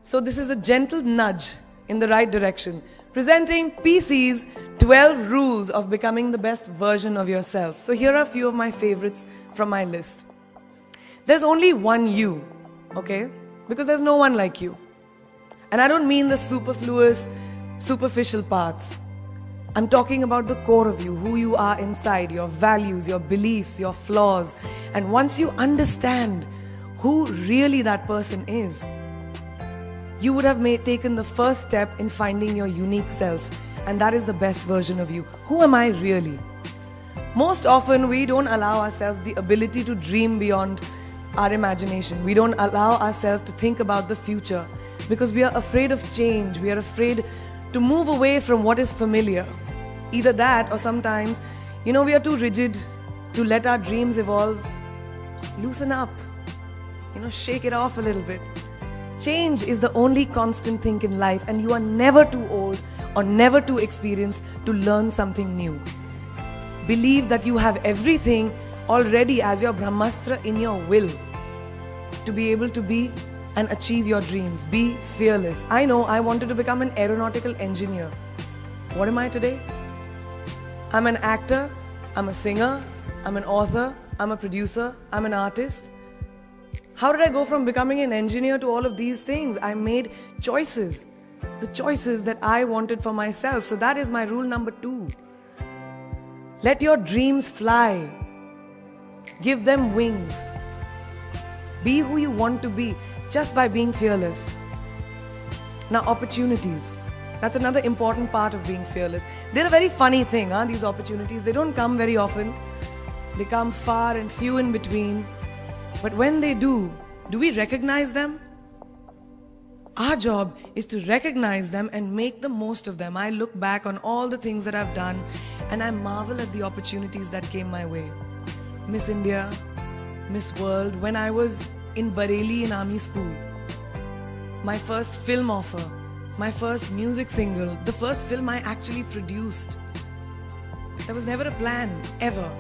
So this is a gentle nudge in the right direction, presenting PC's 12 rules of becoming the best version of yourself. So here are a few of my favorites from my list. There's only one you, okay? Because there's no one like you. And I don't mean the superfluous, superficial parts. I'm talking about the core of you, who you are inside, your values, your beliefs, your flaws. And once you understand who really that person is, you would have taken the first step in finding your unique self. And that is the best version of you. Who am I really? Most often, we don't allow ourselves the ability to dream beyond our imagination. We don't allow ourselves to think about the future because we are afraid of change. We are afraid to move away from what is familiar. Either that or sometimes, we are too rigid to let our dreams evolve. Loosen up. Shake it off a little bit. Change is the only constant thing in life, and you are never too old or never too experienced to learn something new. Believe that you have everything already as your Brahmastra in your will to be able to be and achieve your dreams. Be fearless. I know I wanted to become an aeronautical engineer. What am I today? I'm an actor, I'm a singer, I'm an author, I'm a producer, I'm an artist. How did I go from becoming an engineer to all of these things? I made choices. The choices that I wanted for myself. So that is my rule number 2. Let your dreams fly. Give them wings. Be who you want to be just by being fearless. Now, opportunities. That's another important part of being fearless. They're a very funny thing, these opportunities. They don't come very often. They come far and few in between. But when they do we recognize them? Our job is to recognize them and make the most of them. I look back on all the things that I've done and I marvel at the opportunities that came my way. Miss India, Miss World, when I was in Bareilly in army school. My first film offer, my first music single, the first film I actually produced. There was never a plan, ever.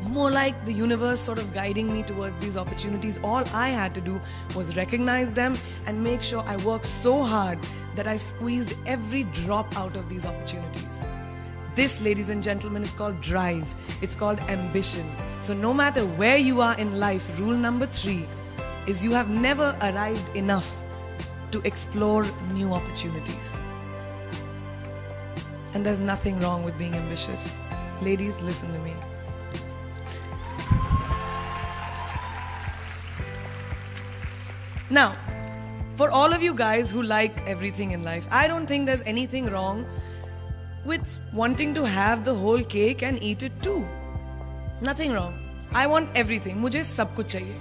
More like the universe sort of guiding me towards these opportunities. All I had to do was recognize them and make sure I worked so hard that I squeezed every drop out of these opportunities. This, ladies and gentlemen, is called drive. It's called ambition. So no matter where you are in life, rule number 3 is you have never arrived enough to explore new opportunities. And there's nothing wrong with being ambitious. Ladies, listen to me. Now, for all of you guys who like everything in life, I don't think there's anything wrong with wanting to have the whole cake and eat it too. Nothing wrong. I want everything. Mujhe sab kuch chahiye.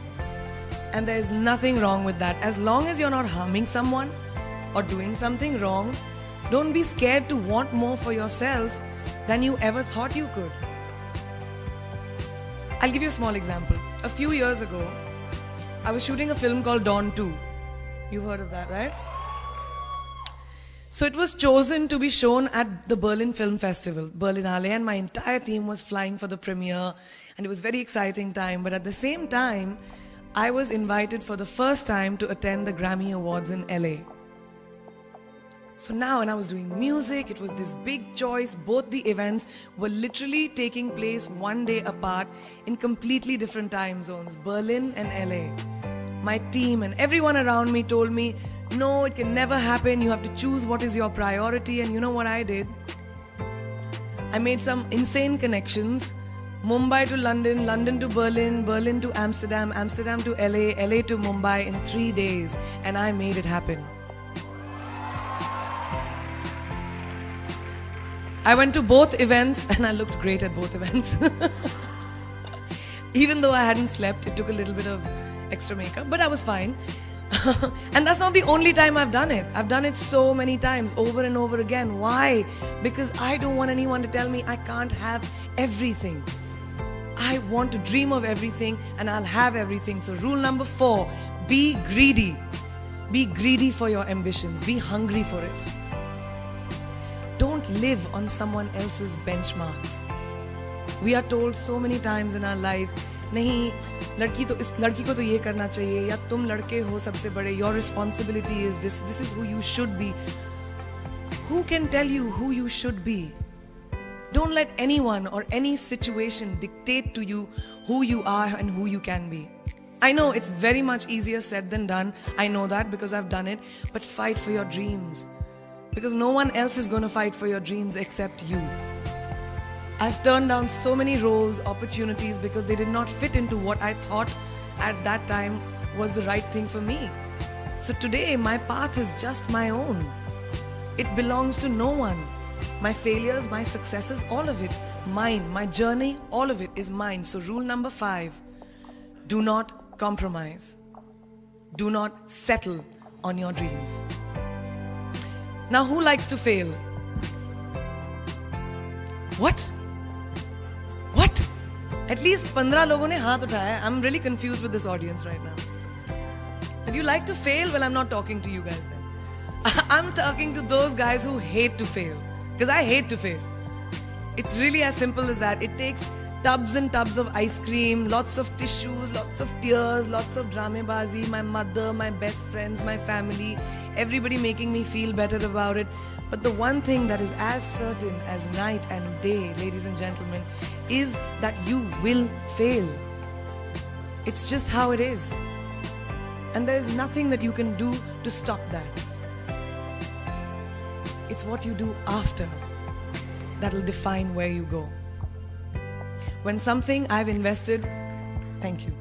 And there's nothing wrong with that. As long as you're not harming someone or doing something wrong, don't be scared to want more for yourself than you ever thought you could. I'll give you a small example. A few years ago, I was shooting a film called Dawn 2. You've heard of that, right? So it was chosen to be shown at the Berlin Film Festival, Berlinale, and my entire team was flying for the premiere, and it was a very exciting time. But at the same time, I was invited for the first time to attend the Grammy Awards in LA. So now when I was doing music, it was this big choice. Both the events were literally taking place one day apart in completely different time zones, Berlin and LA. My team and everyone around me told me, no, it can never happen. You have to choose what is your priority. And you know what I did? I made some insane connections. Mumbai to London, London to Berlin, Berlin to Amsterdam, Amsterdam to LA, LA to Mumbai in 3 days. And I made it happen. I went to both events and I looked great at both events. Even though I hadn't slept, it took a little bit of extra makeup, but I was fine. And that's not the only time I've done it. I've done it so many times, over and over again. Why? Because I don't want anyone to tell me I can't have everything. I want to dream of everything and I'll have everything. So rule number 4, be greedy. Be greedy for your ambitions. Be hungry for it. Don't live on someone else's benchmarks. We are told so many times in our life, नहीं लड़की को तो ये करना चाहिए, या तुम लड़के हो सबसे बड़े, your responsibility is this is who you should be. Who can tell you who you should be? Don't let anyone or any situation dictate to you who you are and who you can be. I know it's very much easier said than done. I know that because I've done it. But fight for your dreams. Because no one else is going to fight for your dreams except you. I've turned down so many roles, opportunities, because they did not fit into what I thought at that time was the right thing for me. So today, my path is just my own. It belongs to no one. My failures, my successes, all of it, mine. My journey, all of it is mine. So rule number 5, do not compromise. Do not settle on your dreams. Now, who likes to fail? What? At least 15 लोगों ने हाथ उठाया. I'm really confused with this audience right now. But you like to fail? Well, I'm not talking to you guys then. I'm talking to those guys who hate to fail. Because I hate to fail. It's really as simple as that. It takes tubs and tubs of ice cream, lots of tissues, lots of tears, lots of dramabazi, my mother, my best friends, my family, everybody making me feel better about it. But the one thing that is as certain as night and day, ladies and gentlemen, is that you will fail. It's just how it is. And there is nothing that you can do to stop that. It's what you do after that will define where you go. When something I've invested, thank you.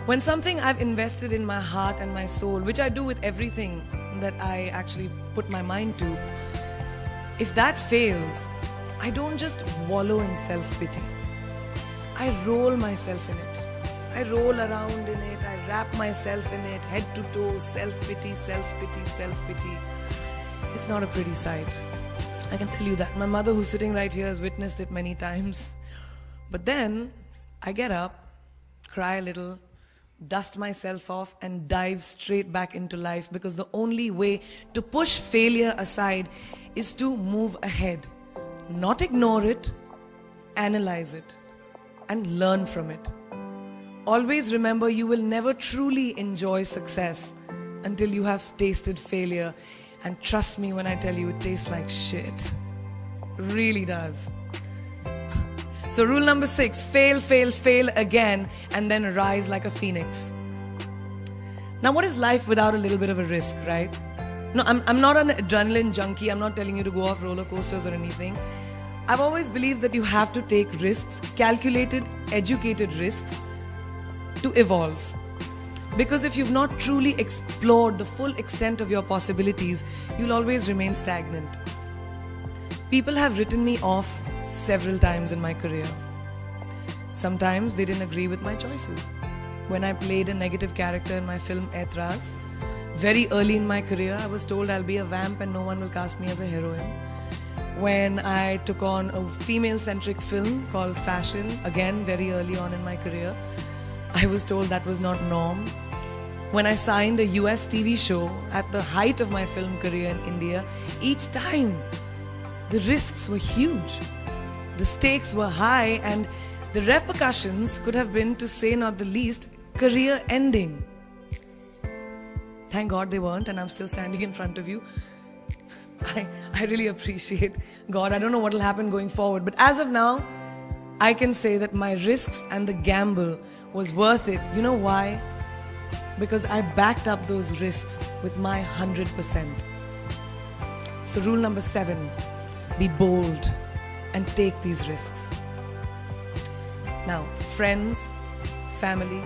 When something I've invested in my heart and my soul, which I do with everything that I actually put my mind to, if that fails, I don't just wallow in self-pity. I roll myself in it. I roll around in it. I wrap myself in it, head to toe, self-pity, self-pity, self-pity. It's not a pretty sight. I can tell you that. My mother, who's sitting right here, has witnessed it many times. But then I get up, cry a little, dust myself off, and dive straight back into life, because the only way to push failure aside is to move ahead. Not ignore it, analyze it, and learn from it. Always remember, you will never truly enjoy success until you have tasted failure. And trust me when I tell you, it tastes like shit. Really does. So rule number 6, fail, fail, fail again, and then rise like a phoenix. Now, what is life without a little bit of a risk, right? No, I'm not an adrenaline junkie. I'm not telling you to go off roller coasters or anything. I've always believed that you have to take risks, calculated, educated risks, to evolve. Because if you've not truly explored the full extent of your possibilities, you'll always remain stagnant. People have written me off several times in my career. Sometimes they didn't agree with my choices. When I played a negative character in my film Aitraz, very early in my career, I was told I'll be a vamp and no one will cast me as a heroine. When I took on a female-centric film called Fashion, again very early on in my career, I was told that was not norm. When I signed a US TV show at the height of my film career in India, each time the risks were huge. The stakes were high, and the repercussions could have been, to say not the least, career ending. Thank God they weren't, and I'm still standing in front of you. I really appreciate God. I don't know what will happen going forward, but as of now, I can say that my risks and the gamble was worth it. You know why? Because I backed up those risks with my 100%. So rule number 7, be bold and take these risks. Now, friends, family,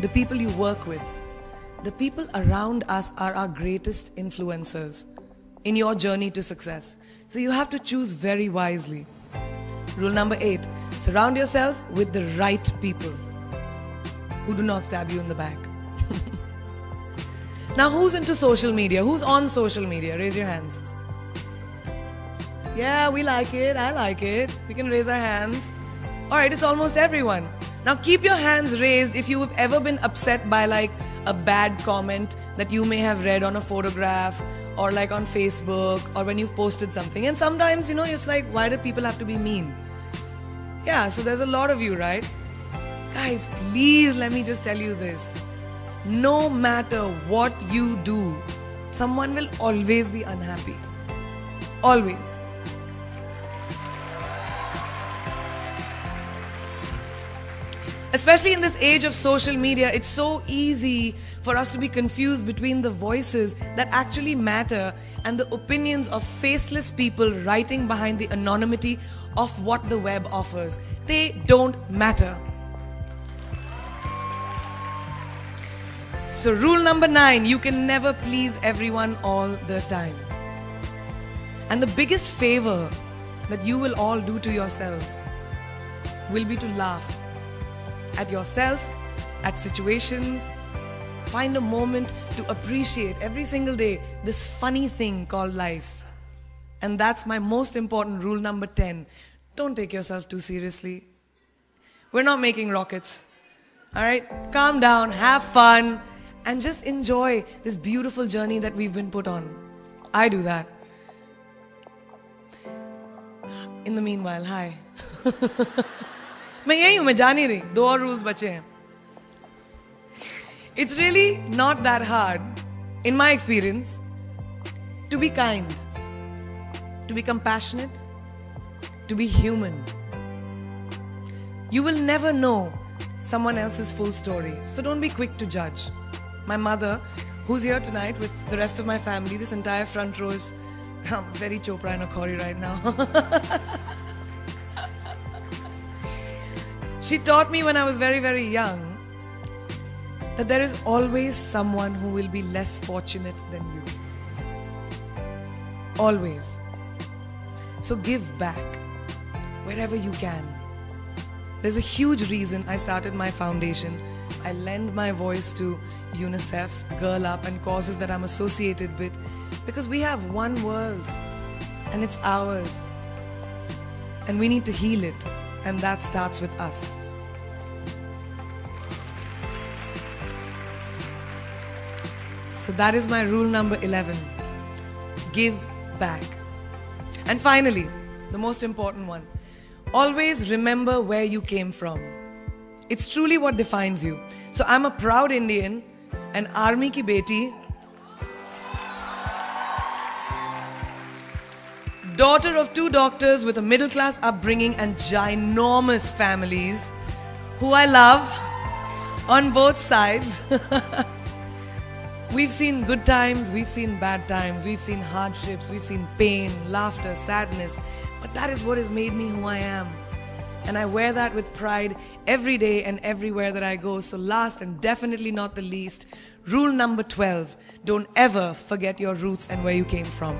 the people you work with, the people around us are our greatest influencers in your journey to success. So you have to choose very wisely. Rule number 8, surround yourself with the right people who do not stab you in the back. Now, who's into social media? Who's on social media? Raise your hands. Yeah, we like it. I like it. We can raise our hands. All right, it's almost everyone. Now, keep your hands raised if you have ever been upset by like a bad comment that you may have read on a photograph or like on Facebook or when you've posted something. And sometimes, it's like, why do people have to be mean? Yeah, so there's a lot of you, right? Guys, please let me just tell you this. No matter what you do, someone will always be unhappy. Always. Especially in this age of social media, it's so easy for us to be confused between the voices that actually matter and the opinions of faceless people writing behind the anonymity of what the web offers. They don't matter. So rule number 9, you can never please everyone all the time. And the biggest favor that you will all do to yourselves will be to laugh at yourself, at situations. Find a moment to appreciate every single day this funny thing called life. And that's my most important rule number 10. Don't take yourself too seriously. We're not making rockets. Alright? Calm down, have fun, and just enjoy this beautiful journey that we've been put on. I do that. In the meanwhile, hi. मैं यही हूँ, मैं जा नहीं रही. 2 और rules बचे हैं. It's really not that hard, in my experience, to be kind, to be compassionate, to be human. You will never know someone else's full story, so don't be quick to judge. My mother, who's here tonight with the rest of my family, this entire front row is very Chopra and Akhori right now. She taught me when I was very, very young that there is always someone who will be less fortunate than you. Always. So give back wherever you can. There's a huge reason I started my foundation. I lend my voice to UNICEF, Girl Up, and causes that I'm associated with, because we have one world and it's ours. And we need to heal it, and that starts with us. So that is my rule number 11. Give back. And finally, the most important one. Always remember where you came from. It's truly what defines you. So I'm a proud Indian, an army ki beti, daughter of 2 doctors with a middle-class upbringing and ginormous families, who I love on both sides. We've seen good times, we've seen bad times, we've seen hardships, we've seen pain, laughter, sadness. But that is what has made me who I am. And I wear that with pride every day and everywhere that I go. So last and definitely not the least, rule number 12, don't ever forget your roots and where you came from.